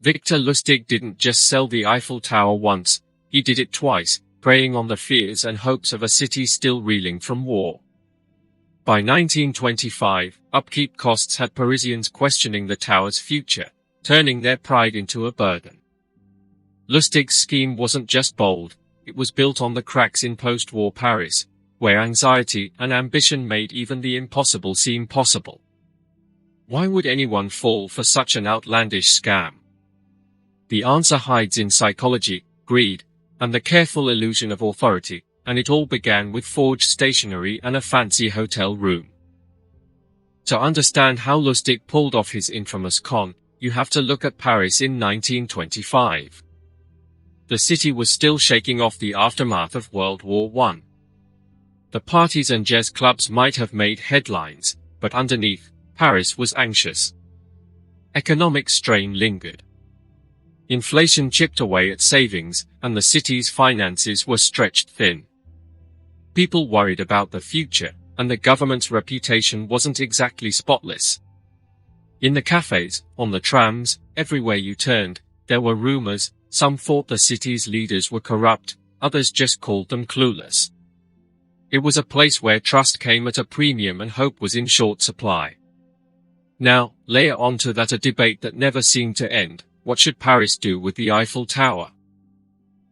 Victor Lustig didn't just sell the Eiffel Tower once, he did it twice, preying on the fears and hopes of a city still reeling from war. By 1925, upkeep costs had Parisians questioning the tower's future, turning their pride into a burden. Lustig's scheme wasn't just bold, it was built on the cracks in post-war Paris, where anxiety and ambition made even the impossible seem possible. Why would anyone fall for such an outlandish scam? The answer hides in psychology, greed, and the careful illusion of authority, and it all began with forged stationery and a fancy hotel room. To understand how Lustig pulled off his infamous con, you have to look at Paris in 1925. The city was still shaking off the aftermath of World War I. The parties and jazz clubs might have made headlines, but underneath, Paris was anxious. Economic strain lingered. Inflation chipped away at savings, and the city's finances were stretched thin. People worried about the future, and the government's reputation wasn't exactly spotless. In the cafes, on the trams, everywhere you turned, there were rumors. Some thought the city's leaders were corrupt, others just called them clueless. It was a place where trust came at a premium and hope was in short supply. Now, layer onto that a debate that never seemed to end: what should Paris do with the Eiffel Tower?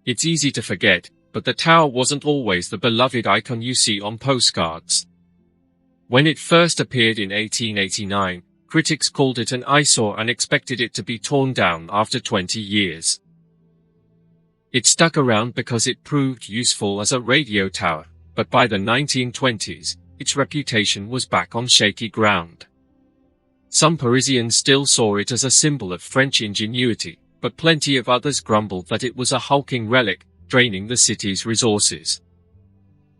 It's easy to forget, but the tower wasn't always the beloved icon you see on postcards. When it first appeared in 1889, critics called it an eyesore and expected it to be torn down after 20 years. It stuck around because it proved useful as a radio tower, but by the 1920s, its reputation was back on shaky ground. Some Parisians still saw it as a symbol of French ingenuity, but plenty of others grumbled that it was a hulking relic, draining the city's resources.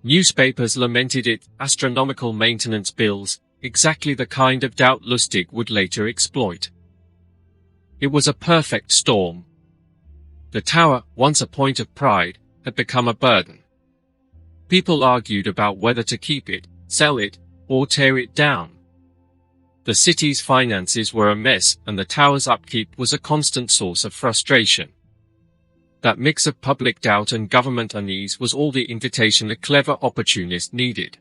Newspapers lamented its astronomical maintenance bills, exactly the kind of doubt Lustig would later exploit. It was a perfect storm. The tower, once a point of pride, had become a burden. People argued about whether to keep it, sell it, or tear it down. The city's finances were a mess, and the tower's upkeep was a constant source of frustration. That mix of public doubt and government unease was all the invitation a clever opportunist needed.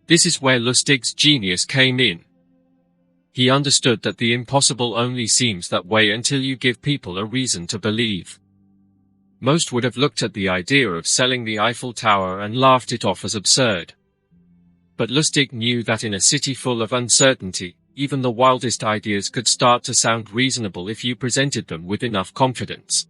This is where Lustig's genius came in. He understood that the impossible only seems that way until you give people a reason to believe. Most would have looked at the idea of selling the Eiffel Tower and laughed it off as absurd. But Lustig knew that in a city full of uncertainty, even the wildest ideas could start to sound reasonable if you presented them with enough confidence.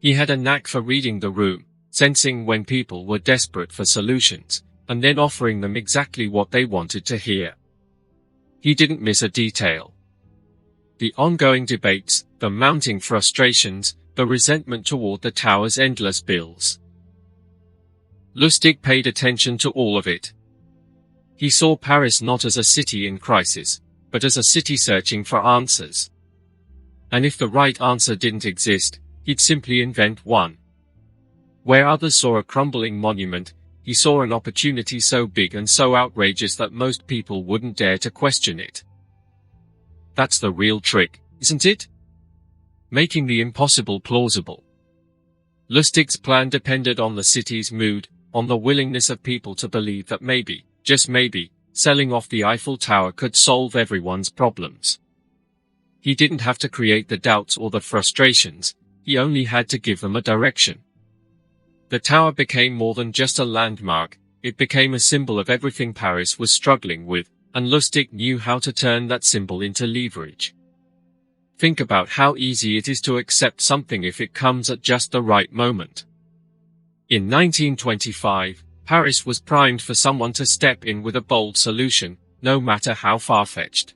He had a knack for reading the room, sensing when people were desperate for solutions, and then offering them exactly what they wanted to hear. He didn't miss a detail. The ongoing debates, the mounting frustrations, the resentment toward the tower's endless bills. Lustig paid attention to all of it. He saw Paris not as a city in crisis, but as a city searching for answers. And if the right answer didn't exist, he'd simply invent one. Where others saw a crumbling monument, he saw an opportunity so big and so outrageous that most people wouldn't dare to question it. That's the real trick, isn't it? Making the impossible plausible. Lustig's plan depended on the city's mood, on the willingness of people to believe that maybe, just maybe, selling off the Eiffel Tower could solve everyone's problems. He didn't have to create the doubts or the frustrations, he only had to give them a direction. The tower became more than just a landmark, it became a symbol of everything Paris was struggling with, and Lustig knew how to turn that symbol into leverage. Think about how easy it is to accept something if it comes at just the right moment. In 1925, Paris was primed for someone to step in with a bold solution, no matter how far-fetched.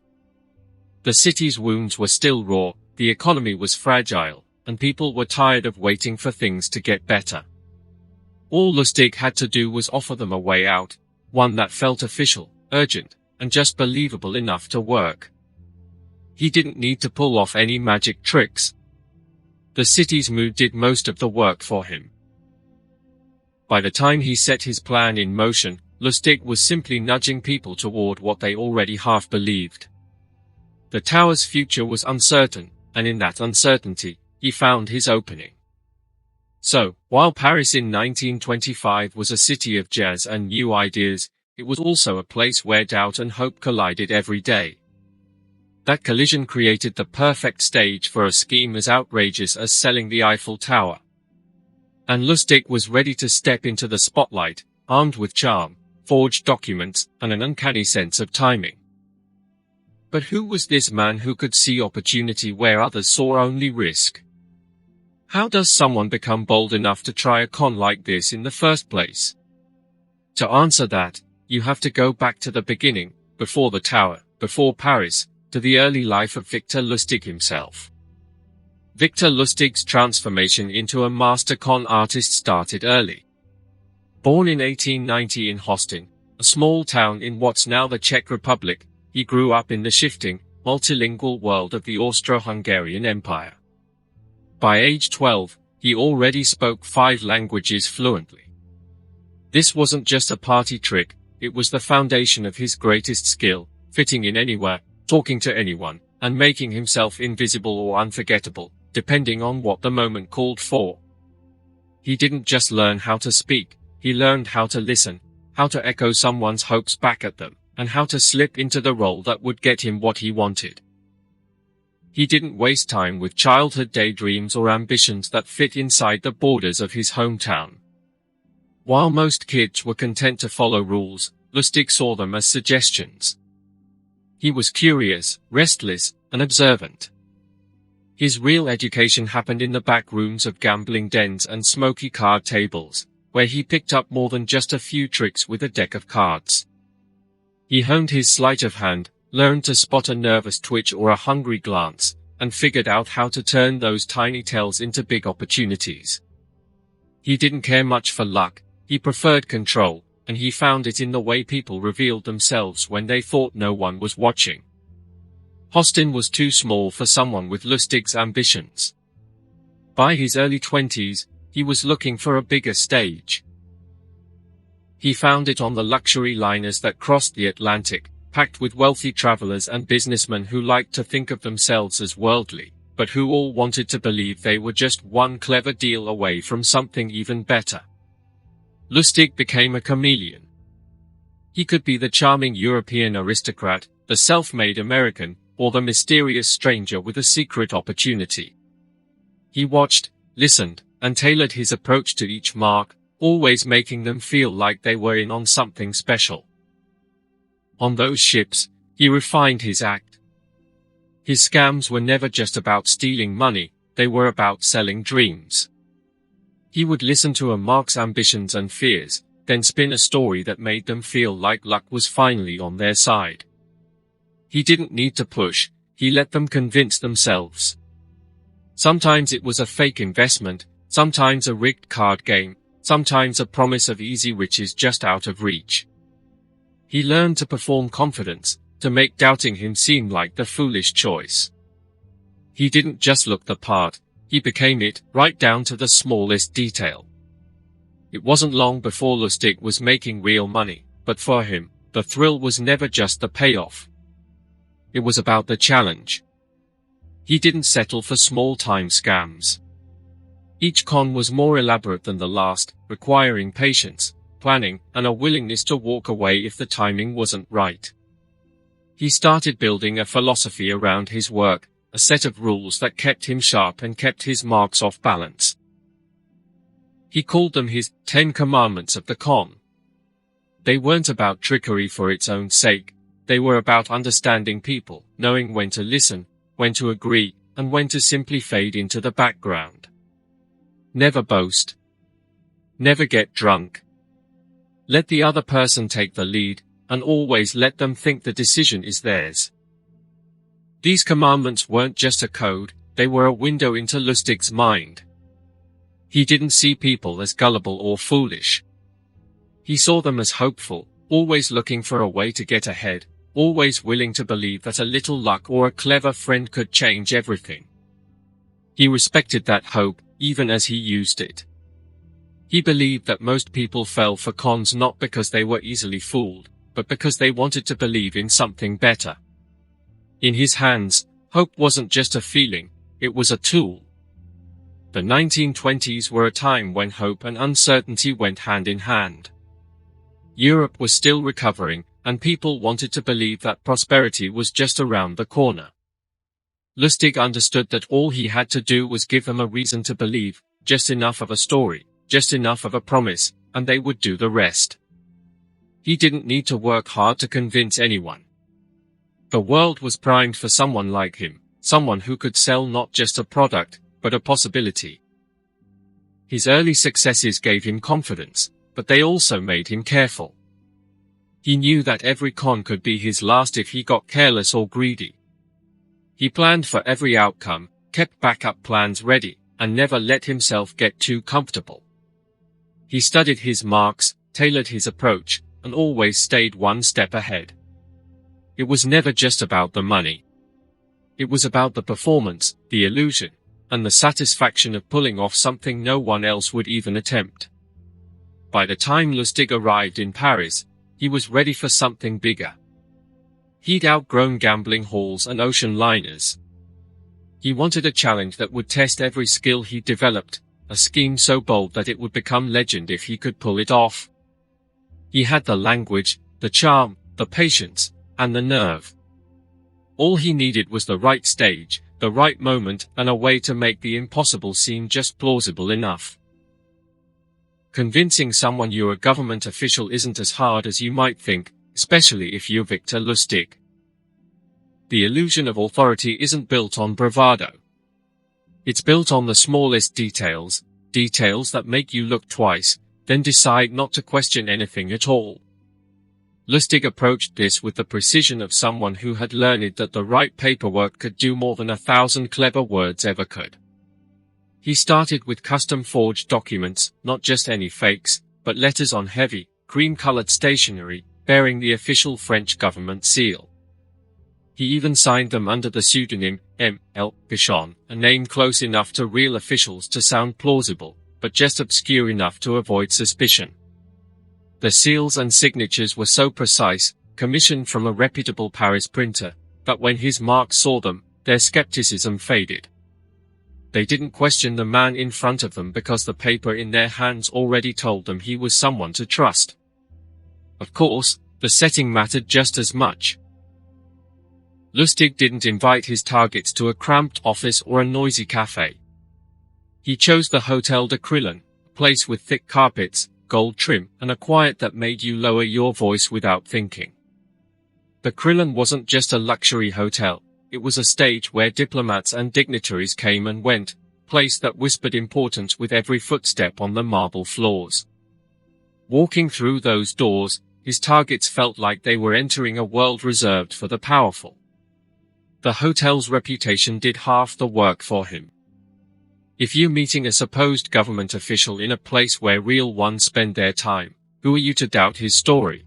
The city's wounds were still raw, the economy was fragile, and people were tired of waiting for things to get better. All Lustig had to do was offer them a way out, one that felt official, urgent, and just believable enough to work. He didn't need to pull off any magic tricks. The city's mood did most of the work for him. By the time he set his plan in motion, Lustig was simply nudging people toward what they already half believed. The tower's future was uncertain, and in that uncertainty, he found his opening. So, while Paris in 1925 was a city of jazz and new ideas, it was also a place where doubt and hope collided every day. That collision created the perfect stage for a scheme as outrageous as selling the Eiffel Tower. And Lustig was ready to step into the spotlight, armed with charm, forged documents, and an uncanny sense of timing. But who was this man who could see opportunity where others saw only risk? How does someone become bold enough to try a con like this in the first place? To answer that, you have to go back to the beginning, before the tower, before Paris, to the early life of Victor Lustig himself. Victor Lustig's transformation into a master con artist started early. Born in 1890 in Hostin, a small town in what's now the Czech Republic, he grew up in the shifting, multilingual world of the Austro-Hungarian Empire. By age 12, he already spoke 5 languages fluently. This wasn't just a party trick, it was the foundation of his greatest skill, fitting in anywhere, talking to anyone, and making himself invisible or unforgettable, depending on what the moment called for. He didn't just learn how to speak, he learned how to listen, how to echo someone's hopes back at them, and how to slip into the role that would get him what he wanted. He didn't waste time with childhood daydreams or ambitions that fit inside the borders of his hometown. While most kids were content to follow rules, Lustig saw them as suggestions. He was curious, restless, and observant. His real education happened in the back rooms of gambling dens and smoky card tables, where he picked up more than just a few tricks with a deck of cards. He honed his sleight of hand, learned to spot a nervous twitch or a hungry glance, and figured out how to turn those tiny tells into big opportunities. He didn't care much for luck, he preferred control, and he found it in the way people revealed themselves when they thought no one was watching. Hostin was too small for someone with Lustig's ambitions. By his early 20s, he was looking for a bigger stage. He found it on the luxury liners that crossed the Atlantic, packed with wealthy travelers and businessmen who liked to think of themselves as worldly, but who all wanted to believe they were just one clever deal away from something even better. Lustig became a chameleon. He could be the charming European aristocrat, the self-made American, or the mysterious stranger with a secret opportunity. He watched, listened, and tailored his approach to each mark, always making them feel like they were in on something special. On those ships, he refined his act. His scams were never just about stealing money, they were about selling dreams. He would listen to a mark's ambitions and fears, then spin a story that made them feel like luck was finally on their side. He didn't need to push, he let them convince themselves. Sometimes it was a fake investment, sometimes a rigged card game, sometimes a promise of easy riches just out of reach. He learned to perform confidence, to make doubting him seem like the foolish choice. He didn't just look the part, he became it, right down to the smallest detail. It wasn't long before Lustig was making real money, but for him, the thrill was never just the payoff. It was about the challenge. He didn't settle for small-time scams. Each con was more elaborate than the last, requiring patience, planning, and a willingness to walk away if the timing wasn't right. He started building a philosophy around his work, a set of rules that kept him sharp and kept his marks off balance. He called them his 10 Commandments of the Con. They weren't about trickery for its own sake, they were about understanding people, knowing when to listen, when to agree, and when to simply fade into the background. Never boast. Never get drunk. Let the other person take the lead, and always let them think the decision is theirs. These commandments weren't just a code, they were a window into Lustig's mind. He didn't see people as gullible or foolish. He saw them as hopeful, always looking for a way to get ahead, always willing to believe that a little luck or a clever friend could change everything. He respected that hope, even as he used it. He believed that most people fell for cons not because they were easily fooled, but because they wanted to believe in something better. In his hands, hope wasn't just a feeling, it was a tool. The 1920s were a time when hope and uncertainty went hand in hand. Europe was still recovering, and people wanted to believe that prosperity was just around the corner. Lustig understood that all he had to do was give them a reason to believe, just enough of a story, just enough of a promise, and they would do the rest. He didn't need to work hard to convince anyone. The world was primed for someone like him, someone who could sell not just a product, but a possibility. His early successes gave him confidence, but they also made him careful. He knew that every con could be his last if he got careless or greedy. He planned for every outcome, kept backup plans ready, and never let himself get too comfortable. He studied his marks, tailored his approach, and always stayed one step ahead. It was never just about the money. It was about the performance, the illusion, and the satisfaction of pulling off something no one else would even attempt. By the time Lustig arrived in Paris, he was ready for something bigger. He'd outgrown gambling halls and ocean liners. He wanted a challenge that would test every skill he'd developed, a scheme so bold that it would become legend if he could pull it off. He had the language, the charm, the patience, and the nerve. All he needed was the right stage, the right moment, and a way to make the impossible seem just plausible enough. Convincing someone you're a government official isn't as hard as you might think, especially if you're Victor Lustig. The illusion of authority isn't built on bravado. It's built on the smallest details, details that make you look twice, then decide not to question anything at all. Lustig approached this with the precision of someone who had learned that the right paperwork could do more than 1,000 clever words ever could. He started with custom-forged documents, not just any fakes, but letters on heavy, cream-colored stationery, bearing the official French government seal. He even signed them under the pseudonym M.L. Pichon, a name close enough to real officials to sound plausible, but just obscure enough to avoid suspicion. The seals and signatures were so precise, commissioned from a reputable Paris printer, that when his marks saw them, their skepticism faded. They didn't question the man in front of them because the paper in their hands already told them he was someone to trust. Of course, the setting mattered just as much. Lustig didn't invite his targets to a cramped office or a noisy cafe. He chose the Hotel de Crillon, a place with thick carpets, gold trim, and a quiet that made you lower your voice without thinking. The Crillon wasn't just a luxury hotel, it was a stage where diplomats and dignitaries came and went, a place that whispered importance with every footstep on the marble floors. Walking through those doors, his targets felt like they were entering a world reserved for the powerful. The hotel's reputation did half the work for him. If you're meeting a supposed government official in a place where real ones spend their time, who are you to doubt his story?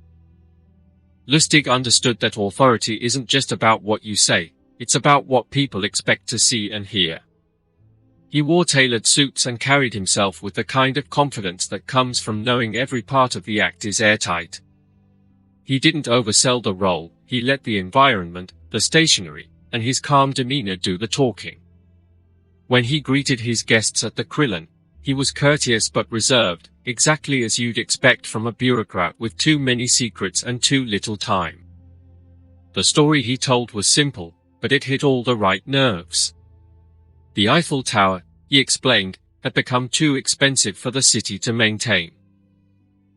Lustig understood that authority isn't just about what you say, it's about what people expect to see and hear. He wore tailored suits and carried himself with the kind of confidence that comes from knowing every part of the act is airtight. He didn't oversell the role, he let the environment, the stationery, and his calm demeanor do the talking. When he greeted his guests at the Crillon, he was courteous but reserved, exactly as you'd expect from a bureaucrat with too many secrets and too little time. The story he told was simple, but it hit all the right nerves. The Eiffel Tower, he explained, had become too expensive for the city to maintain.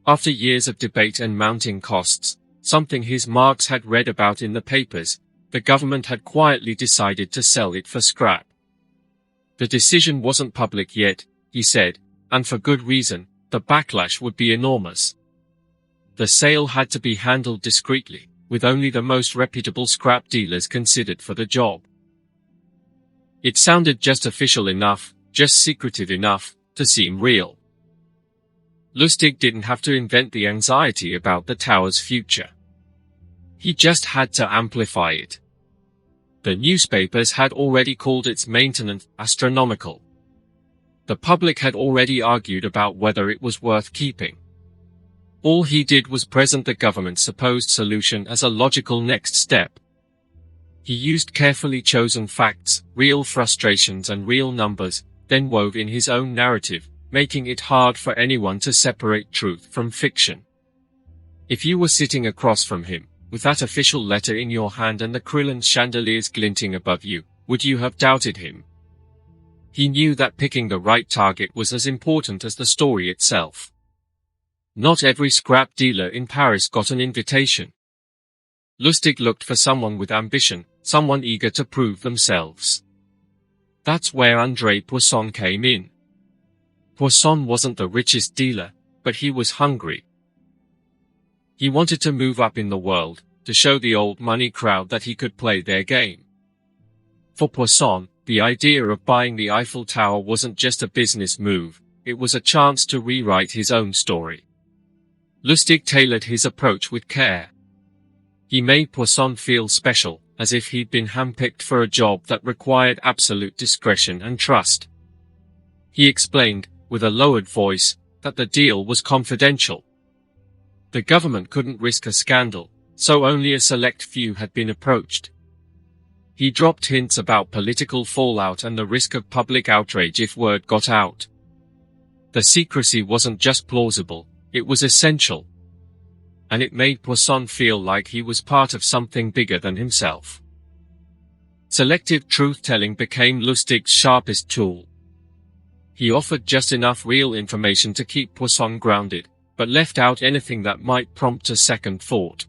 After years of debate and mounting costs, something his marks had read about in the papers, the government had quietly decided to sell it for scrap. The decision wasn't public yet, he said, and for good reason, the backlash would be enormous. The sale had to be handled discreetly, with only the most reputable scrap dealers considered for the job. It sounded just official enough, just secretive enough, to seem real. Lustig didn't have to invent the anxiety about the tower's future. He just had to amplify it. The newspapers had already called its maintenance astronomical. The public had already argued about whether it was worth keeping. All he did was present the government's supposed solution as a logical next step. He used carefully chosen facts, real frustrations and real numbers, then wove in his own narrative, making it hard for anyone to separate truth from fiction. If you were sitting across from him, with that official letter in your hand and the Krillin chandeliers glinting above you, would you have doubted him? He knew that picking the right target was as important as the story itself. Not every scrap dealer in Paris got an invitation. Lustig looked for someone with ambition, someone eager to prove themselves. That's where André Poisson came in. Poisson wasn't the richest dealer, but he was hungry. He wanted to move up in the world, to show the old money crowd that he could play their game. For Poisson, the idea of buying the Eiffel Tower wasn't just a business move, it was a chance to rewrite his own story. Lustig tailored his approach with care. He made Poisson feel special, as if he'd been handpicked for a job that required absolute discretion and trust. He explained, with a lowered voice, that the deal was confidential. The government couldn't risk a scandal, so only a select few had been approached. He dropped hints about political fallout and the risk of public outrage if word got out. The secrecy wasn't just plausible, it was essential. And it made Poisson feel like he was part of something bigger than himself. Selective truth-telling became Lustig's sharpest tool. He offered just enough real information to keep Poisson grounded, but left out anything that might prompt a second thought.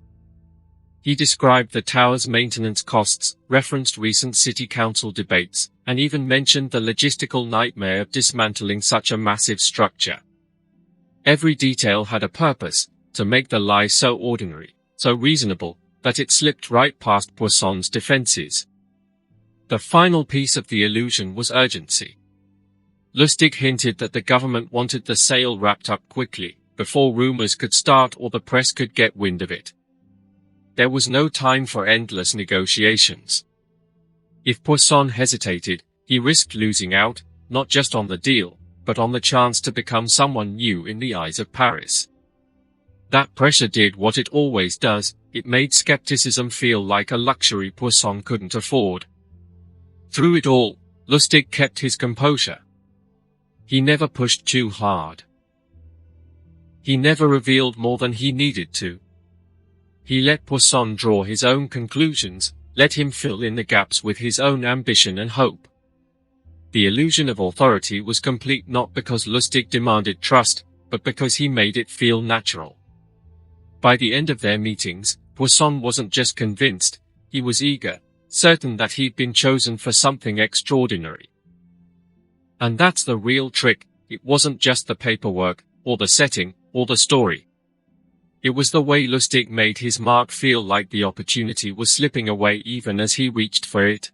He described the tower's maintenance costs, referenced recent city council debates, and even mentioned the logistical nightmare of dismantling such a massive structure. Every detail had a purpose, to make the lie so ordinary, so reasonable, that it slipped right past Poisson's defenses. The final piece of the illusion was urgency. Lustig hinted that the government wanted the sale wrapped up quickly, before rumors could start or the press could get wind of it. There was no time for endless negotiations. If Poisson hesitated, he risked losing out, not just on the deal, but on the chance to become someone new in the eyes of Paris. That pressure did what it always does, it made skepticism feel like a luxury Poisson couldn't afford. Through it all, Lustig kept his composure. He never pushed too hard. He never revealed more than he needed to. He let Poisson draw his own conclusions, let him fill in the gaps with his own ambition and hope. The illusion of authority was complete not because Lustig demanded trust, but because he made it feel natural. By the end of their meetings, Poisson wasn't just convinced, he was eager, certain that he'd been chosen for something extraordinary. And that's the real trick, it wasn't just the paperwork, or the setting, or the story. It was the way Lustig made his mark feel like the opportunity was slipping away even as he reached for it.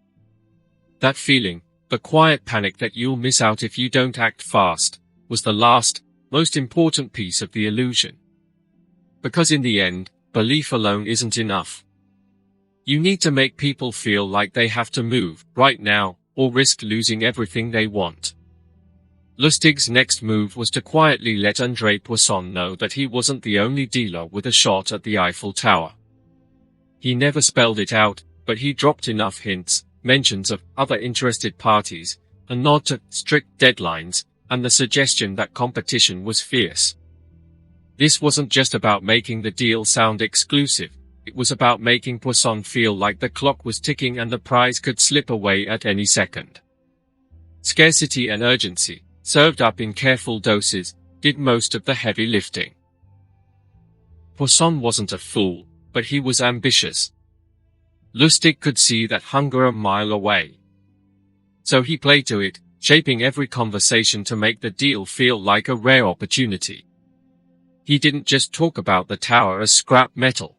That feeling, the quiet panic that you'll miss out if you don't act fast, was the last, most important piece of the illusion. Because in the end, belief alone isn't enough. You need to make people feel like they have to move, right now, or risk losing everything they want. Lustig's next move was to quietly let André Poisson know that he wasn't the only dealer with a shot at the Eiffel Tower. He never spelled it out, but he dropped enough hints, mentions of other interested parties, a nod to strict deadlines, and the suggestion that competition was fierce. This wasn't just about making the deal sound exclusive, it was about making Poisson feel like the clock was ticking and the prize could slip away at any second. Scarcity and urgency, served up in careful doses, did most of the heavy lifting. Poisson wasn't a fool, but he was ambitious. Lustig could see that hunger a mile away. So he played to it, shaping every conversation to make the deal feel like a rare opportunity. He didn't just talk about the tower as scrap metal.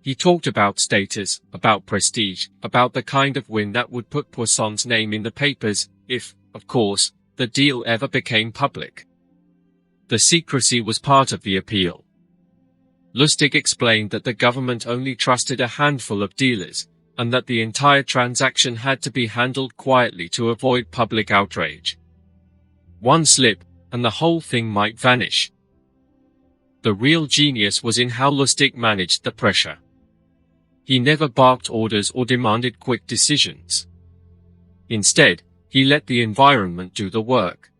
He talked about status, about prestige, about the kind of win that would put Poisson's name in the papers, if, of course, the deal ever became public. The secrecy was part of the appeal. Lustig explained that the government only trusted a handful of dealers, and that the entire transaction had to be handled quietly to avoid public outrage. One slip, and the whole thing might vanish. The real genius was in how Lustig managed the pressure. He never barked orders or demanded quick decisions. Instead, he let the environment do the work.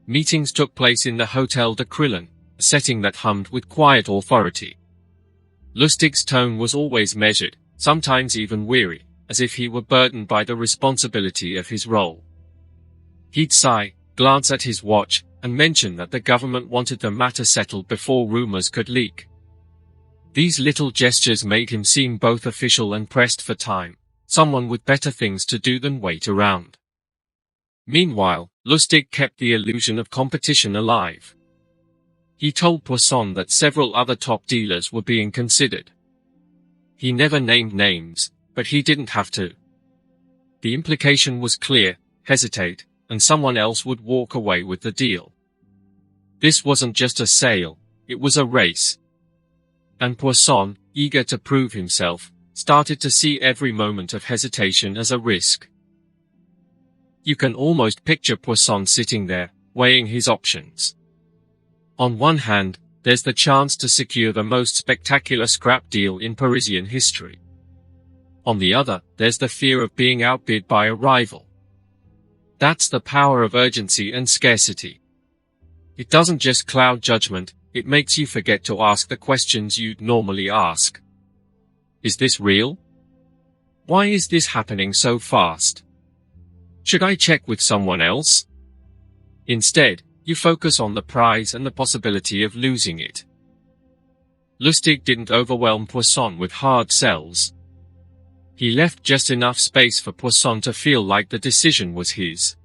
Meetings took place in the Hotel de Krillen, a setting that hummed with quiet authority. Lustig's tone was always measured, sometimes even weary, as if he were burdened by the responsibility of his role. He'd sigh, glance at his watch, and mention that the government wanted the matter settled before rumors could leak. These little gestures made him seem both official and pressed for time, someone with better things to do than wait around. Meanwhile, Lustig kept the illusion of competition alive. He told Poisson that several other top dealers were being considered. He never named names, but he didn't have to. The implication was clear: hesitate, and someone else would walk away with the deal. This wasn't just a sale, it was a race. And Poisson, eager to prove himself, started to see every moment of hesitation as a risk. You can almost picture Poisson sitting there, weighing his options. On one hand, there's the chance to secure the most spectacular scrap deal in Parisian history. On the other, there's the fear of being outbid by a rival. That's the power of urgency and scarcity. It doesn't just cloud judgment, it makes you forget to ask the questions you'd normally ask. Is this real? Why is this happening so fast? Should I check with someone else? Instead, you focus on the prize and the possibility of losing it. Lustig didn't overwhelm Poisson with hard sells. He left just enough space for Poisson to feel like the decision was his.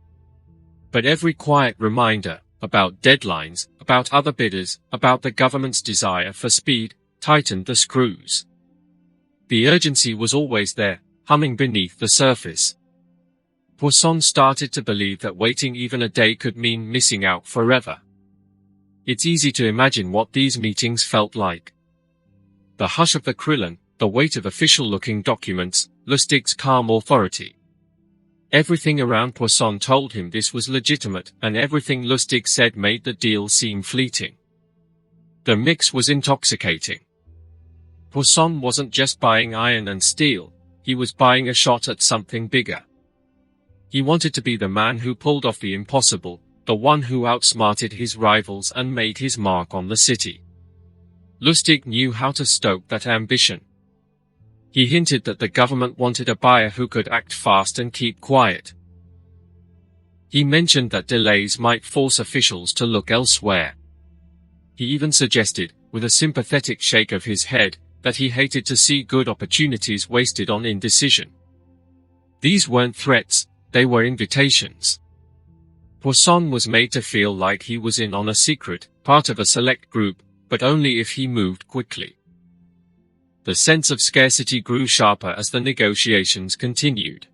But every quiet reminder, about deadlines, about other bidders, about the government's desire for speed, tightened the screws. The urgency was always there, humming beneath the surface. Poisson started to believe that waiting even a day could mean missing out forever. It's easy to imagine what these meetings felt like. The hush of the Krillen, the weight of official-looking documents, Lustig's calm authority. Everything around Poisson told him this was legitimate, and everything Lustig said made the deal seem fleeting. The mix was intoxicating. Poisson wasn't just buying iron and steel, he was buying a shot at something bigger. He wanted to be the man who pulled off the impossible, the one who outsmarted his rivals and made his mark on the city. Lustig knew how to stoke that ambition. He hinted that the government wanted a buyer who could act fast and keep quiet. He mentioned that delays might force officials to look elsewhere. He even suggested, with a sympathetic shake of his head, that he hated to see good opportunities wasted on indecision. These weren't threats, they were invitations. Poisson was made to feel like he was in on a secret, part of a select group, but only if he moved quickly. The sense of scarcity grew sharper as the negotiations continued.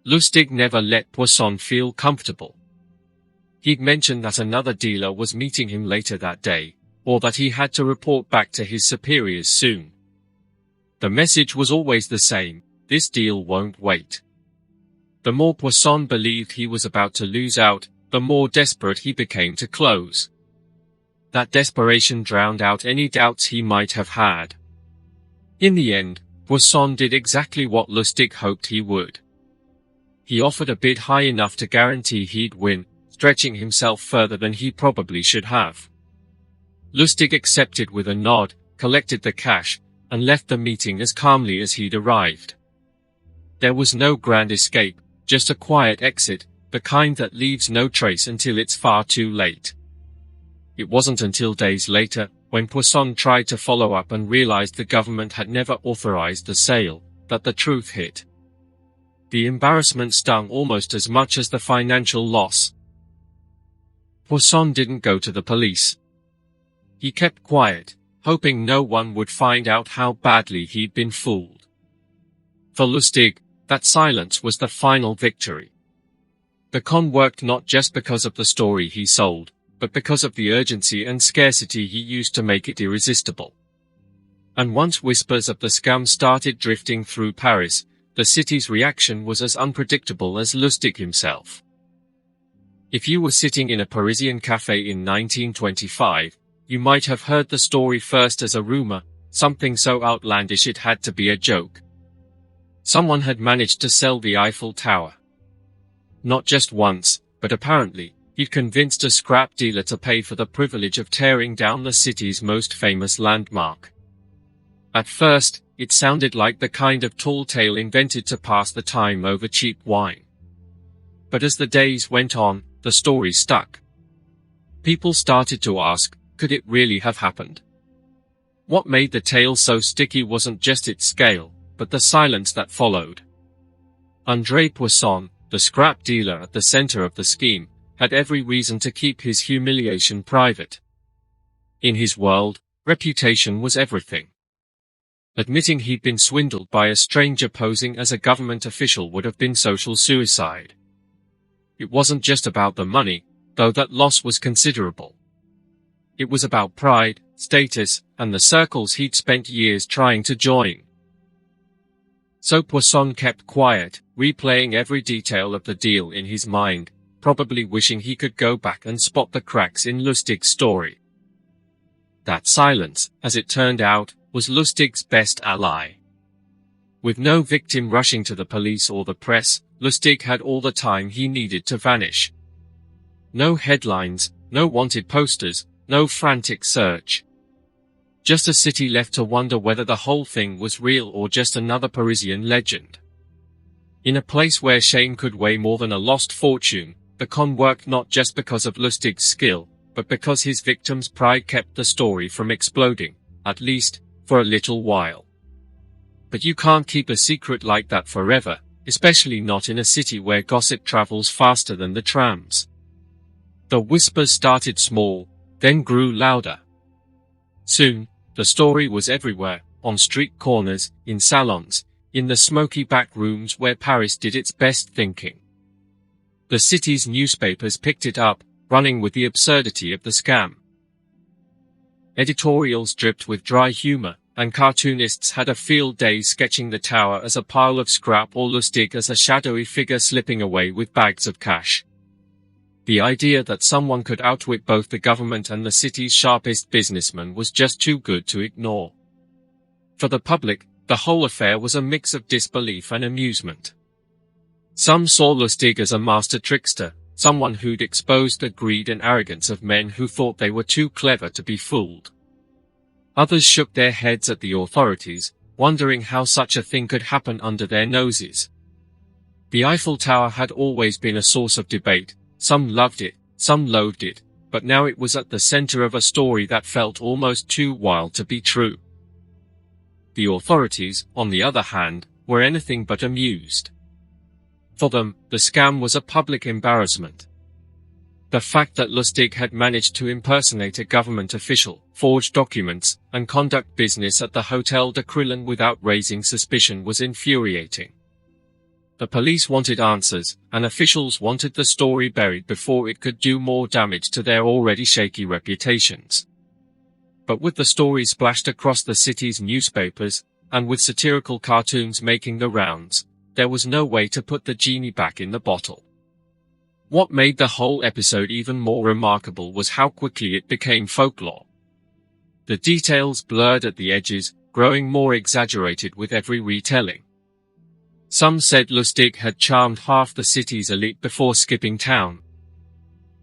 Lustig never let Poisson feel comfortable. He'd mentioned that another dealer was meeting him later that day, or that he had to report back to his superiors soon. The message was always the same: this deal won't wait. The more Poisson believed he was about to lose out, the more desperate he became to close. That desperation drowned out any doubts he might have had. In the end, Poisson did exactly what Lustig hoped he would. He offered a bid high enough to guarantee he'd win, stretching himself further than he probably should have. Lustig accepted with a nod, collected the cash, and left the meeting as calmly as he'd arrived. There was no grand escape, just a quiet exit, the kind that leaves no trace until it's far too late. It wasn't until days later, when Poisson tried to follow up and realized the government had never authorized the sale, that the truth hit. The embarrassment stung almost as much as the financial loss. Poisson didn't go to the police. He kept quiet, hoping no one would find out how badly he'd been fooled. For Lustig, that silence was the final victory. The con worked not just because of the story he sold, but because of the urgency and scarcity he used to make it irresistible. And once whispers of the scam started drifting through Paris, the city's reaction was as unpredictable as Lustig himself. If you were sitting in a Parisian cafe in 1925, you might have heard the story first as a rumor, something so outlandish it had to be a joke. Someone had managed to sell the Eiffel Tower. Not just once, but apparently, he'd convinced a scrap dealer to pay for the privilege of tearing down the city's most famous landmark. At first, it sounded like the kind of tall tale invented to pass the time over cheap wine. But as the days went on, the story stuck. People started to ask, could it really have happened? What made the tale so sticky wasn't just its scale, but the silence that followed. André Poisson, the scrap dealer at the center of the scheme, had every reason to keep his humiliation private. In his world, reputation was everything. Admitting he'd been swindled by a stranger posing as a government official would have been social suicide. It wasn't just about the money, though that loss was considerable. It was about pride, status, and the circles he'd spent years trying to join. So Poisson kept quiet, replaying every detail of the deal in his mind, probably wishing he could go back and spot the cracks in Lustig's story. That silence, as it turned out, was Lustig's best ally. With no victim rushing to the police or the press, Lustig had all the time he needed to vanish. No headlines, no wanted posters, no frantic search. Just a city left to wonder whether the whole thing was real or just another Parisian legend. In a place where shame could weigh more than a lost fortune, the con worked not just because of Lustig's skill, but because his victim's pride kept the story from exploding, at least, for a little while. But you can't keep a secret like that forever, especially not in a city where gossip travels faster than the trams. The whispers started small, then grew louder. Soon, the story was everywhere, on street corners, in salons, in the smoky back rooms where Paris did its best thinking. The city's newspapers picked it up, running with the absurdity of the scam. Editorials dripped with dry humor, and cartoonists had a field day sketching the tower as a pile of scrap or Lustig as a shadowy figure slipping away with bags of cash. The idea that someone could outwit both the government and the city's sharpest businessmen was just too good to ignore. For the public, the whole affair was a mix of disbelief and amusement. Some saw Lustig as a master trickster, someone who'd exposed the greed and arrogance of men who thought they were too clever to be fooled. Others shook their heads at the authorities, wondering how such a thing could happen under their noses. The Eiffel Tower had always been a source of debate. Some loved it, some loathed it, but now it was at the center of a story that felt almost too wild to be true. The authorities, on the other hand, were anything but amused. For them, the scam was a public embarrassment. The fact that Lustig had managed to impersonate a government official, forge documents, and conduct business at the Hotel de Crillon without raising suspicion was infuriating. The police wanted answers, and officials wanted the story buried before it could do more damage to their already shaky reputations. But with the story splashed across the city's newspapers, and with satirical cartoons making the rounds, there was no way to put the genie back in the bottle. What made the whole episode even more remarkable was how quickly it became folklore. The details blurred at the edges, growing more exaggerated with every retelling. Some said Lustig had charmed half the city's elite before skipping town.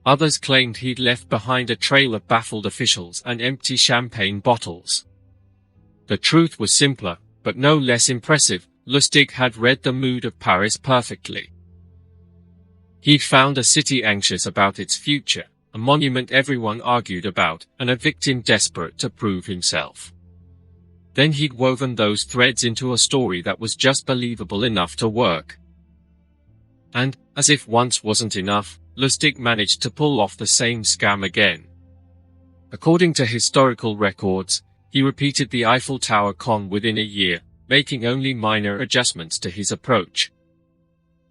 Others claimed he'd left behind a trail of baffled officials and empty champagne bottles. The truth was simpler, but no less impressive. Lustig had read the mood of Paris perfectly. He'd found a city anxious about its future, a monument everyone argued about, and a victim desperate to prove himself. Then he'd woven those threads into a story that was just believable enough to work. And, as if once wasn't enough, Lustig managed to pull off the same scam again. According to historical records, he repeated the Eiffel Tower con within a year, making only minor adjustments to his approach.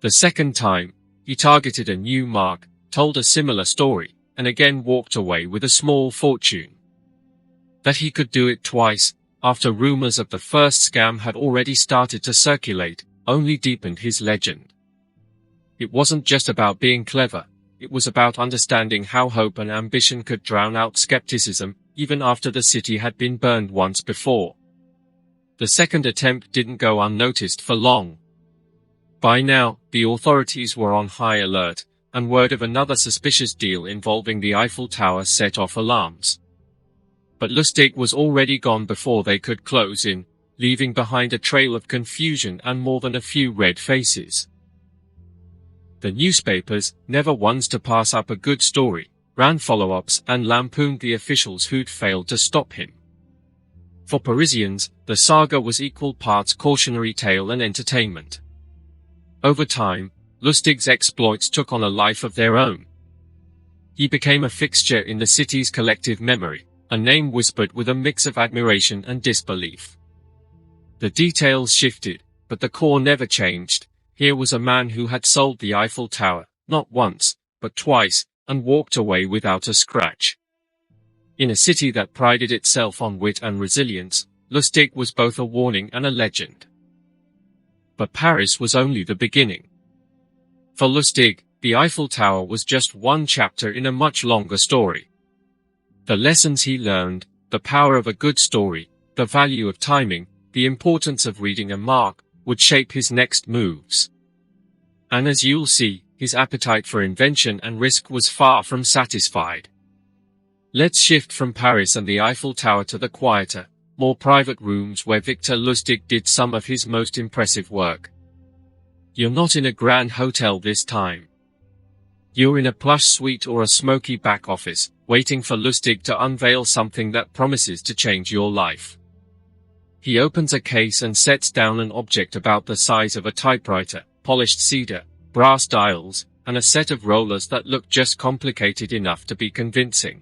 The second time, he targeted a new mark, told a similar story, and again walked away with a small fortune. That he could do it twice, after rumors of the first scam had already started to circulate, only deepened his legend. It wasn't just about being clever, it was about understanding how hope and ambition could drown out skepticism, even after the city had been burned once before. The second attempt didn't go unnoticed for long. By now, the authorities were on high alert, and word of another suspicious deal involving the Eiffel Tower set off alarms. But Lustig was already gone before they could close in, leaving behind a trail of confusion and more than a few red faces. The newspapers, never ones to pass up a good story, ran follow-ups and lampooned the officials who'd failed to stop him. For Parisians, the saga was equal parts cautionary tale and entertainment. Over time, Lustig's exploits took on a life of their own. He became a fixture in the city's collective memory, a name whispered with a mix of admiration and disbelief. The details shifted, but the core never changed. Here was a man who had sold the Eiffel Tower, not once, but twice, and walked away without a scratch. In a city that prided itself on wit and resilience, Lustig was both a warning and a legend. But Paris was only the beginning. For Lustig, the Eiffel Tower was just one chapter in a much longer story. The lessons he learned, the power of a good story, the value of timing, the importance of reading a mark, would shape his next moves. And as you'll see, his appetite for invention and risk was far from satisfied. Let's shift from Paris and the Eiffel Tower to the quieter, more private rooms where Victor Lustig did some of his most impressive work. You're not in a grand hotel this time. You're in a plush suite or a smoky back office, waiting for Lustig to unveil something that promises to change your life. He opens a case and sets down an object about the size of a typewriter, polished cedar, brass dials, and a set of rollers that look just complicated enough to be convincing.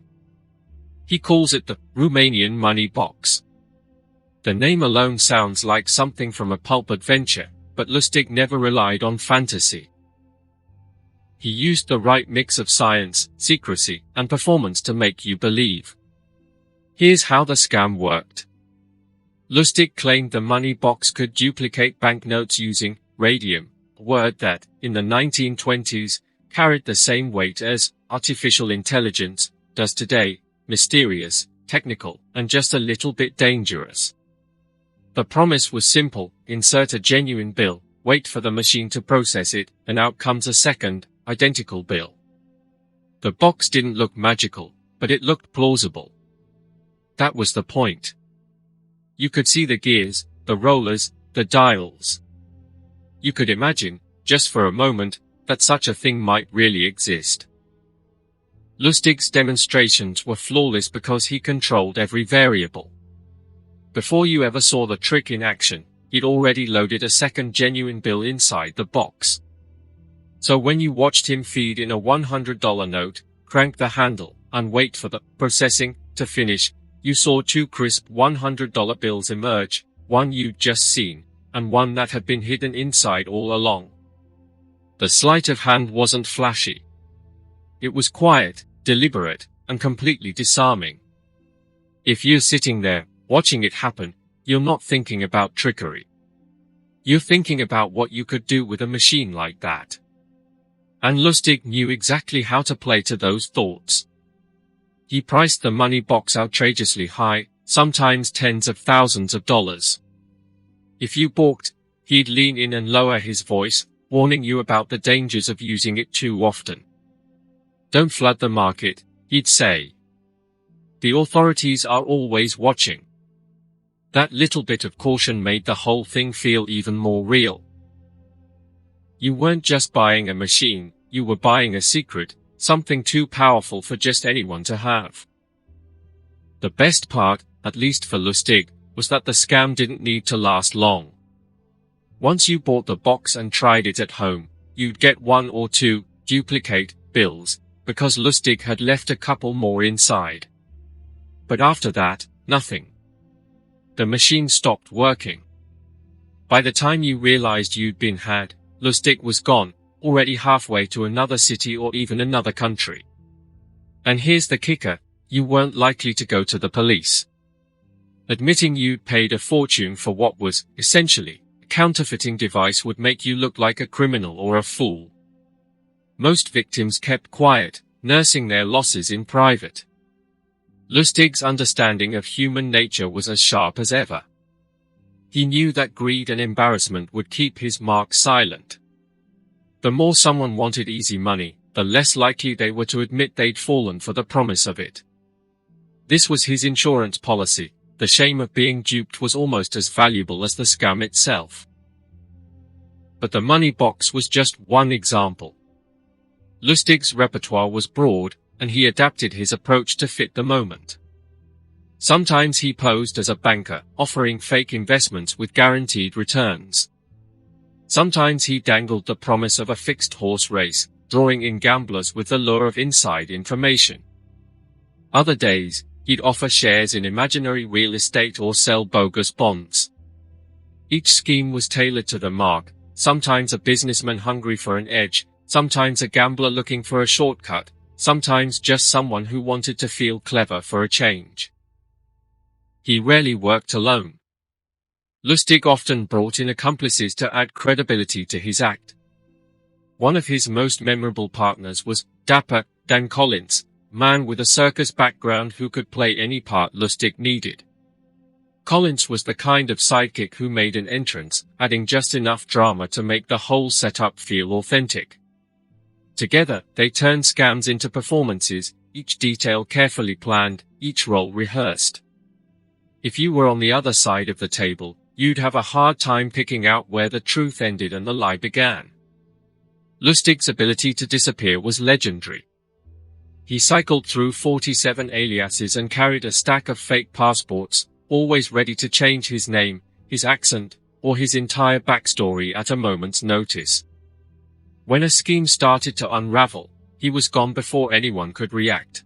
He calls it the Romanian money box. The name alone sounds like something from a pulp adventure, but Lustig never relied on fantasy. He used the right mix of science, secrecy, and performance to make you believe. Here's how the scam worked. Lustig claimed the money box could duplicate banknotes using radium, a word that, in the 1920s, carried the same weight as artificial intelligence does today, mysterious, technical, and just a little bit dangerous. The promise was simple: insert a genuine bill, wait for the machine to process it, and out comes a second, identical bill. The box didn't look magical, but it looked plausible. That was the point. You could see the gears, the rollers, the dials. You could imagine, just for a moment, that such a thing might really exist. Lustig's demonstrations were flawless because he controlled every variable. Before you ever saw the trick in action, he'd already loaded a second genuine bill inside the box. So when you watched him feed in a $100 note, crank the handle, and wait for the processing to finish, you saw two crisp $100 bills emerge, one you'd just seen, and one that had been hidden inside all along. The sleight of hand wasn't flashy. It was quiet, deliberate, and completely disarming. If you're sitting there, watching it happen, you're not thinking about trickery. You're thinking about what you could do with a machine like that. And Lustig knew exactly how to play to those thoughts. He priced the money box outrageously high, sometimes tens of thousands of dollars. If you balked, he'd lean in and lower his voice, warning you about the dangers of using it too often. Don't flood the market, he'd say. The authorities are always watching. That little bit of caution made the whole thing feel even more real. You weren't just buying a machine, you were buying a secret, something too powerful for just anyone to have. The best part, at least for Lustig, was that the scam didn't need to last long. Once you bought the box and tried it at home, you'd get one or two duplicate bills, because Lustig had left a couple more inside. But after that, nothing. The machine stopped working. By the time you realized you'd been had, Lustig was gone, already halfway to another city or even another country. And here's the kicker, you weren't likely to go to the police. Admitting you'd paid a fortune for what was, essentially, a counterfeiting device would make you look like a criminal or a fool. Most victims kept quiet, nursing their losses in private. Lustig's understanding of human nature was as sharp as ever. He knew that greed and embarrassment would keep his mark silent. The more someone wanted easy money, the less likely they were to admit they'd fallen for the promise of it. This was his insurance policy. The shame of being duped was almost as valuable as the scam itself. But the money box was just one example. Lustig's repertoire was broad, and he adapted his approach to fit the moment. Sometimes he posed as a banker, offering fake investments with guaranteed returns. Sometimes he dangled the promise of a fixed horse race, drawing in gamblers with the lure of inside information. Other days, he'd offer shares in imaginary real estate or sell bogus bonds. Each scheme was tailored to the mark, sometimes a businessman hungry for an edge, sometimes a gambler looking for a shortcut, sometimes just someone who wanted to feel clever for a change. He rarely worked alone. Lustig often brought in accomplices to add credibility to his act. One of his most memorable partners was dapper Dan Collins, a man with a circus background who could play any part Lustig needed. Collins was the kind of sidekick who made an entrance, adding just enough drama to make the whole setup feel authentic. Together, they turned scams into performances, each detail carefully planned, each role rehearsed. If you were on the other side of the table, you'd have a hard time picking out where the truth ended and the lie began. Lustig's ability to disappear was legendary. He cycled through 47 aliases and carried a stack of fake passports, always ready to change his name, his accent, or his entire backstory at a moment's notice. When a scheme started to unravel, he was gone before anyone could react.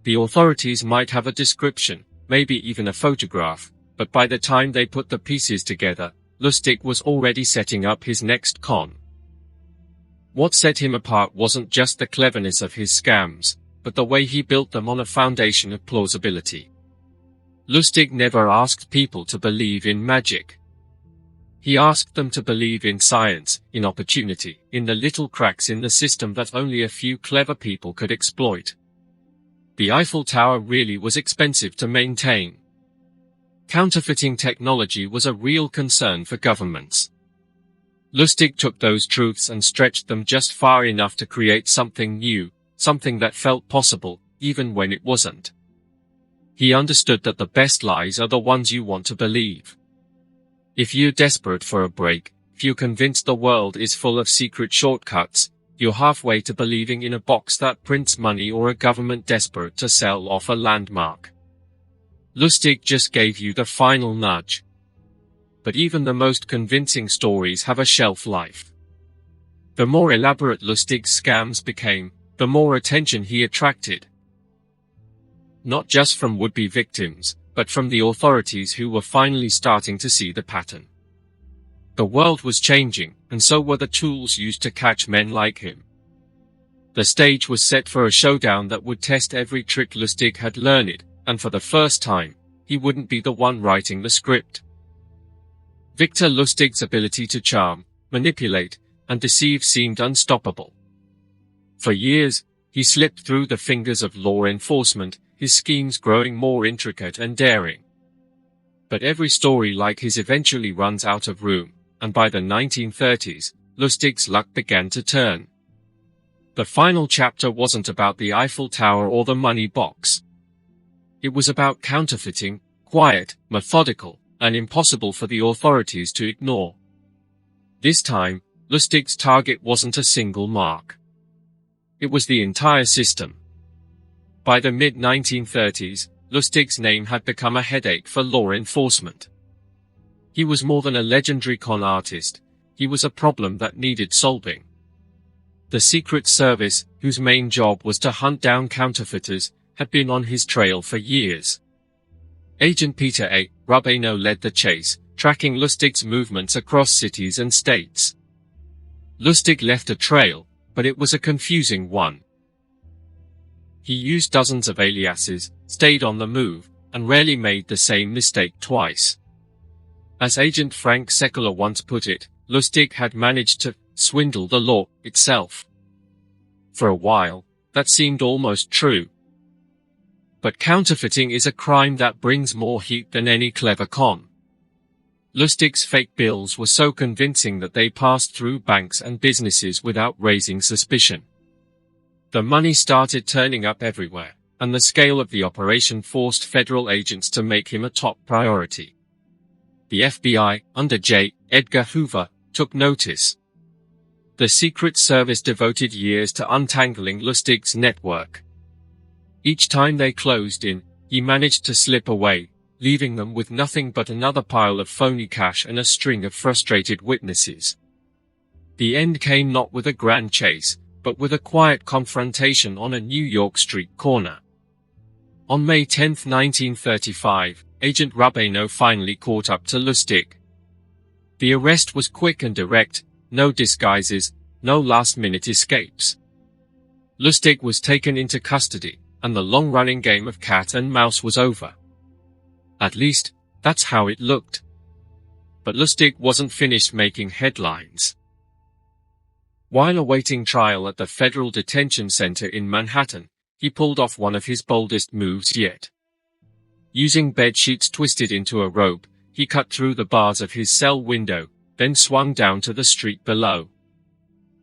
The authorities might have a description, maybe even a photograph, but by the time they put the pieces together, Lustig was already setting up his next con. What set him apart wasn't just the cleverness of his scams, but the way he built them on a foundation of plausibility. Lustig never asked people to believe in magic. He asked them to believe in science, in opportunity, in the little cracks in the system that only a few clever people could exploit. The Eiffel Tower really was expensive to maintain. Counterfeiting technology was a real concern for governments. Lustig took those truths and stretched them just far enough to create something new, something that felt possible, even when it wasn't. He understood that the best lies are the ones you want to believe. If you're desperate for a break, if you're convinced the world is full of secret shortcuts, you're halfway to believing in a box that prints money or a government desperate to sell off a landmark. Lustig just gave you the final nudge. But even the most convincing stories have a shelf life. The more elaborate Lustig's scams became, the more attention he attracted. Not just from would-be victims, but from the authorities who were finally starting to see the pattern. The world was changing, and so were the tools used to catch men like him. The stage was set for a showdown that would test every trick Lustig had learned, and for the first time, he wouldn't be the one writing the script. Victor Lustig's ability to charm, manipulate, and deceive seemed unstoppable. For years, he slipped through the fingers of law enforcement, his schemes growing more intricate and daring. But every story like his eventually runs out of room, and by the 1930s, Lustig's luck began to turn. The final chapter wasn't about the Eiffel Tower or the money box. It was about counterfeiting, quiet, methodical, and impossible for the authorities to ignore. This time, Lustig's target wasn't a single mark. It was the entire system. By the mid-1930s, Lustig's name had become a headache for law enforcement. He was more than a legendary con artist, he was a problem that needed solving. The Secret Service, whose main job was to hunt down counterfeiters, had been on his trail for years. Agent Peter A. Rubino led the chase, tracking Lustig's movements across cities and states. Lustig left a trail, but it was a confusing one. He used dozens of aliases, stayed on the move, and rarely made the same mistake twice. As Agent Frank Sekula once put it, Lustig had managed to swindle the law itself. For a while, that seemed almost true. But counterfeiting is a crime that brings more heat than any clever con. Lustig's fake bills were so convincing that they passed through banks and businesses without raising suspicion. The money started turning up everywhere, and the scale of the operation forced federal agents to make him a top priority. The FBI, under J. Edgar Hoover, took notice. The Secret Service devoted years to untangling Lustig's network. Each time they closed in, he managed to slip away, leaving them with nothing but another pile of phony cash and a string of frustrated witnesses. The end came not with a grand chase, but with a quiet confrontation on a New York street corner. On May 10, 1935, Agent Rubino finally caught up to Lustig. The arrest was quick and direct, no disguises, no last-minute escapes. Lustig was taken into custody, and the long-running game of cat and mouse was over. At least, that's how it looked. But Lustig wasn't finished making headlines. While awaiting trial at the Federal Detention Center in Manhattan, he pulled off one of his boldest moves yet. Using bedsheets twisted into a rope, he cut through the bars of his cell window, then swung down to the street below.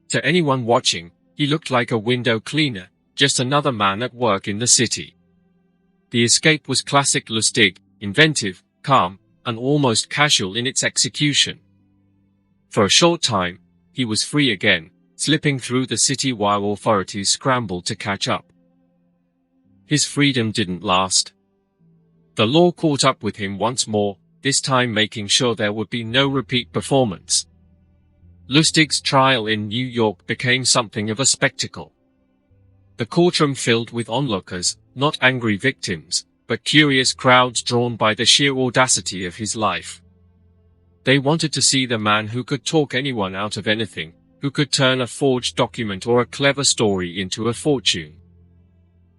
To anyone watching, he looked like a window cleaner, just another man at work in the city. The escape was classic Lustig, inventive, calm, and almost casual in its execution. For a short time, he was free again, slipping through the city while authorities scrambled to catch up. His freedom didn't last. The law caught up with him once more, this time making sure there would be no repeat performance. Lustig's trial in New York became something of a spectacle. The courtroom filled with onlookers, not angry victims, but curious crowds drawn by the sheer audacity of his life. They wanted to see the man who could talk anyone out of anything, who could turn a forged document or a clever story into a fortune.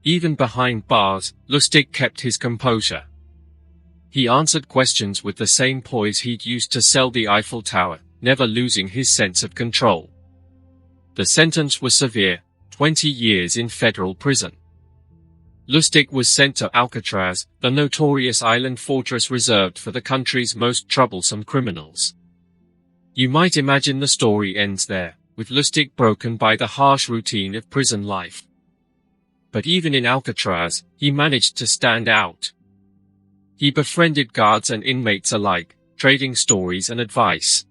Even behind bars, Lustig kept his composure. He answered questions with the same poise he'd used to sell the Eiffel Tower, never losing his sense of control. The sentence was severe, 20 years in federal prison. Lustig was sent to Alcatraz, the notorious island fortress reserved for the country's most troublesome criminals. You might imagine the story ends there, with Lustig broken by the harsh routine of prison life. But even in Alcatraz, he managed to stand out. He befriended guards and inmates alike, trading stories and advice.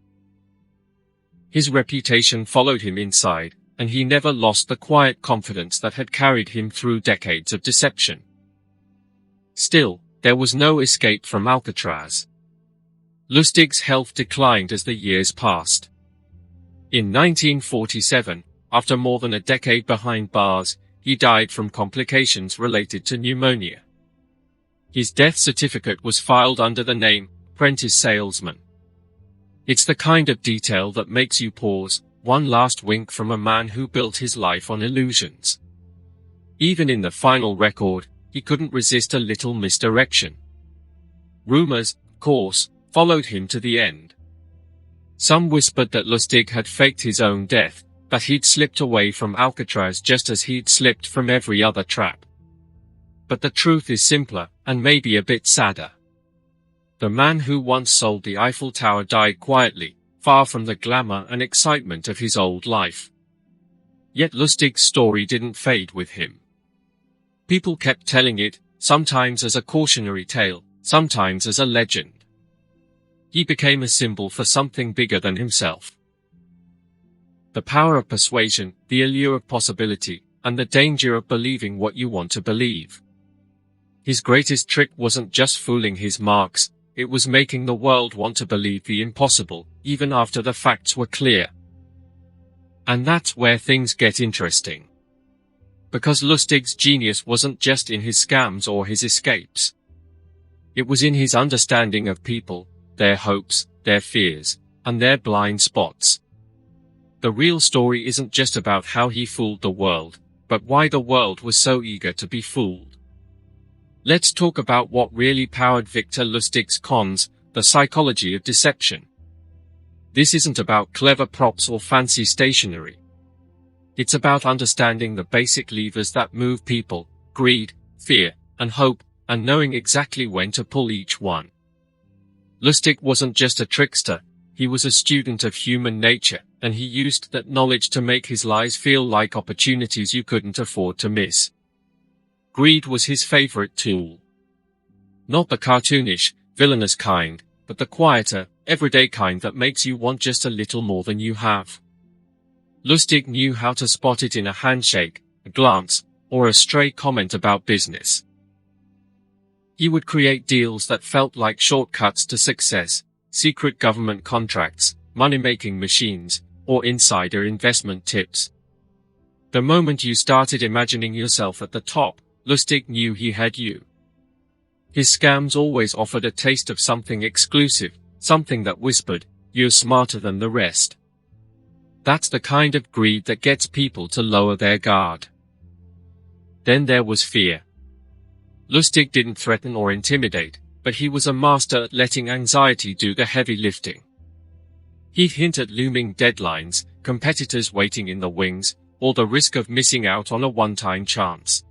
His reputation followed him inside, and he never lost the quiet confidence that had carried him through decades of deception. Still, there was no escape from Alcatraz. Lustig's health declined as the years passed. In 1947, after more than a decade behind bars, he died from complications related to pneumonia. His death certificate was filed under the name, Apprentice Salesman. It's the kind of detail that makes you pause, one last wink from a man who built his life on illusions. Even in the final record, he couldn't resist a little misdirection. Rumors, of course, followed him to the end. Some whispered that Lustig had faked his own death, that he'd slipped away from Alcatraz just as he'd slipped from every other trap. But the truth is simpler, and maybe a bit sadder. The man who once sold the Eiffel Tower died quietly, far from the glamour and excitement of his old life. Yet Lustig's story didn't fade with him. People kept telling it, sometimes as a cautionary tale, sometimes as a legend. He became a symbol for something bigger than himself. The power of persuasion, the allure of possibility, and the danger of believing what you want to believe. His greatest trick wasn't just fooling his marks, it was making the world want to believe the impossible, even after the facts were clear. And that's where things get interesting. Because Lustig's genius wasn't just in his scams or his escapes. It was in his understanding of people, their hopes, their fears, and their blind spots. The real story isn't just about how he fooled the world, but why the world was so eager to be fooled. Let's talk about what really powered Victor Lustig's cons, the psychology of deception. This isn't about clever props or fancy stationery. It's about understanding the basic levers that move people, greed, fear, and hope, and knowing exactly when to pull each one. Lustig wasn't just a trickster, he was a student of human nature, and he used that knowledge to make his lies feel like opportunities you couldn't afford to miss. Greed was his favorite tool. Not the cartoonish, villainous kind, but the quieter, everyday kind that makes you want just a little more than you have. Lustig knew how to spot it in a handshake, a glance, or a stray comment about business. He would create deals that felt like shortcuts to success, secret government contracts, money-making machines, or insider investment tips. The moment you started imagining yourself at the top, Lustig knew he had you. His scams always offered a taste of something exclusive, something that whispered, "You're smarter than the rest." That's the kind of greed that gets people to lower their guard. Then there was fear. Lustig didn't threaten or intimidate, but he was a master at letting anxiety do the heavy lifting. He'd hint at looming deadlines, competitors waiting in the wings, or the risk of missing out on a one-time chance.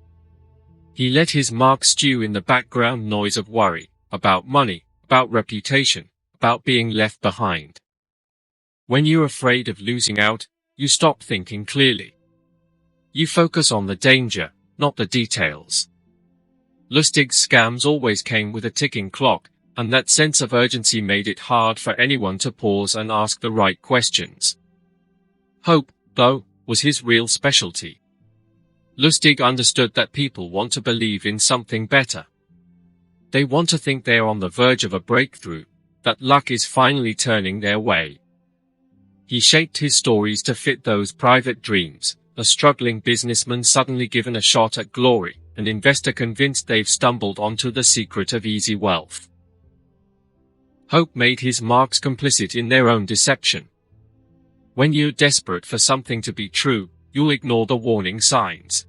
He let his mark stew in the background noise of worry, about money, about reputation, about being left behind. When you're afraid of losing out, you stop thinking clearly. You focus on the danger, not the details. Lustig's scams always came with a ticking clock, and that sense of urgency made it hard for anyone to pause and ask the right questions. Hope, though, was his real specialty. Lustig understood that people want to believe in something better. They want to think they're on the verge of a breakthrough, that luck is finally turning their way. He shaped his stories to fit those private dreams, a struggling businessman suddenly given a shot at glory, an investor convinced they've stumbled onto the secret of easy wealth. Hope made his marks complicit in their own deception. When you're desperate for something to be true, you'll ignore the warning signs.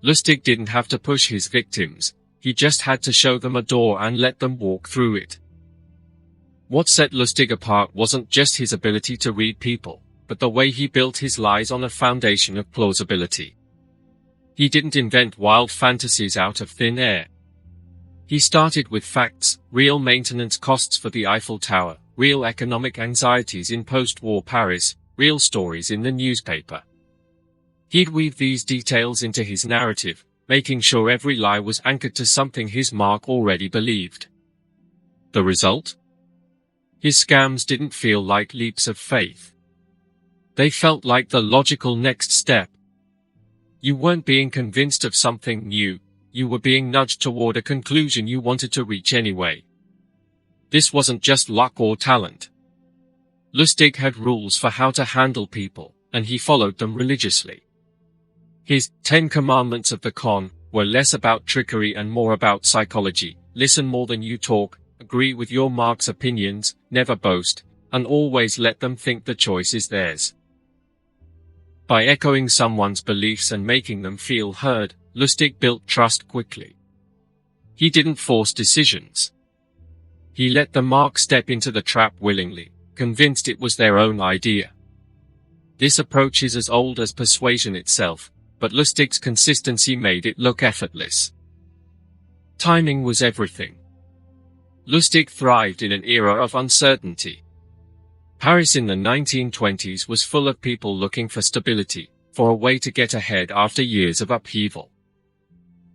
Lustig didn't have to push his victims, he just had to show them a door and let them walk through it. What set Lustig apart wasn't just his ability to read people, but the way he built his lies on a foundation of plausibility. He didn't invent wild fantasies out of thin air. He started with facts, real maintenance costs for the Eiffel Tower, real economic anxieties in post-war Paris, real stories in the newspaper. He'd weave these details into his narrative, making sure every lie was anchored to something his mark already believed. The result? His scams didn't feel like leaps of faith. They felt like the logical next step. You weren't being convinced of something new, you were being nudged toward a conclusion you wanted to reach anyway. This wasn't just luck or talent. Lustig had rules for how to handle people, and he followed them religiously. His 10 Commandments of the Con were less about trickery and more about psychology: listen more than you talk, agree with your mark's opinions, never boast, and always let them think the choice is theirs. By echoing someone's beliefs and making them feel heard, Lustig built trust quickly. He didn't force decisions. He let the mark step into the trap willingly, convinced it was their own idea. This approach is as old as persuasion itself, but Lustig's consistency made it look effortless. Timing was everything. Lustig thrived in an era of uncertainty. Paris in the 1920s was full of people looking for stability, for a way to get ahead after years of upheaval.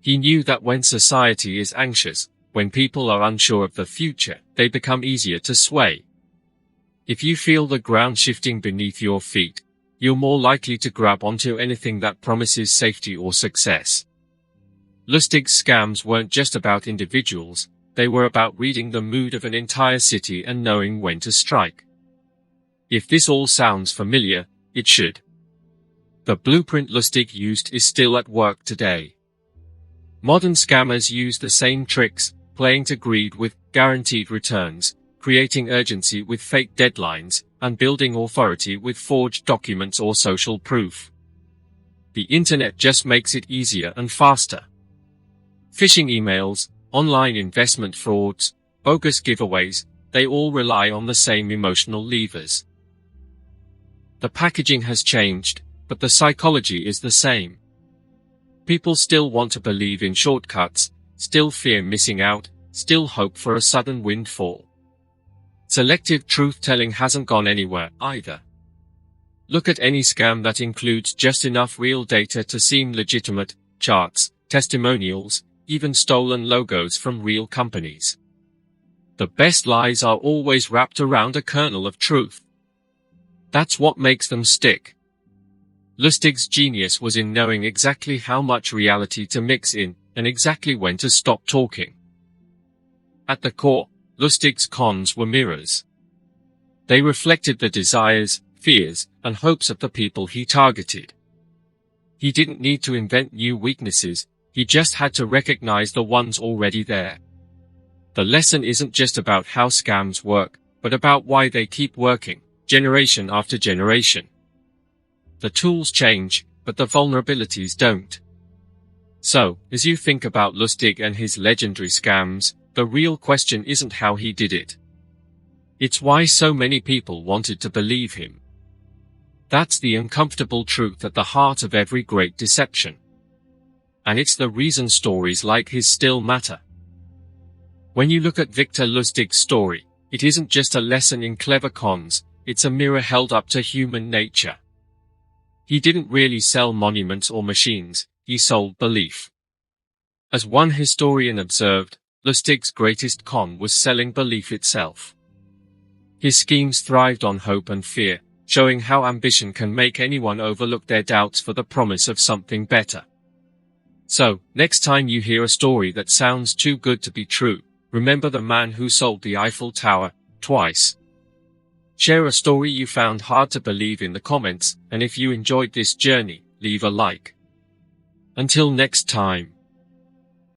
He knew that when society is anxious, when people are unsure of the future, they become easier to sway. If you feel the ground shifting beneath your feet, you're more likely to grab onto anything that promises safety or success. Lustig's scams weren't just about individuals, they were about reading the mood of an entire city and knowing when to strike. If this all sounds familiar, it should. The blueprint Lustig used is still at work today. Modern scammers use the same tricks, playing to greed with guaranteed returns, creating urgency with fake deadlines, and building authority with forged documents or social proof. The internet just makes it easier and faster. Phishing emails, online investment frauds, bogus giveaways, they all rely on the same emotional levers. The packaging has changed, but the psychology is the same. People still want to believe in shortcuts, still fear missing out, still hope for a sudden windfall. Selective truth-telling hasn't gone anywhere, either. Look at any scam that includes just enough real data to seem legitimate: charts, testimonials, even stolen logos from real companies. The best lies are always wrapped around a kernel of truth. That's what makes them stick. Lustig's genius was in knowing exactly how much reality to mix in, and exactly when to stop talking. At the core, Lustig's cons were mirrors. They reflected the desires, fears, and hopes of the people he targeted. He didn't need to invent new weaknesses, he just had to recognize the ones already there. The lesson isn't just about how scams work, but about why they keep working, generation after generation. The tools change, but the vulnerabilities don't. So, as you think about Lustig and his legendary scams, the real question isn't how he did it. It's why so many people wanted to believe him. That's the uncomfortable truth at the heart of every great deception. And it's the reason stories like his still matter. When you look at Victor Lustig's story, it isn't just a lesson in clever cons, it's a mirror held up to human nature. He didn't really sell monuments or machines, he sold belief. As one historian observed, Lustig's greatest con was selling belief itself. His schemes thrived on hope and fear, showing how ambition can make anyone overlook their doubts for the promise of something better. So, next time you hear a story that sounds too good to be true, remember the man who sold the Eiffel Tower, twice. Share a story you found hard to believe in the comments, and if you enjoyed this journey, leave a like. Until next time.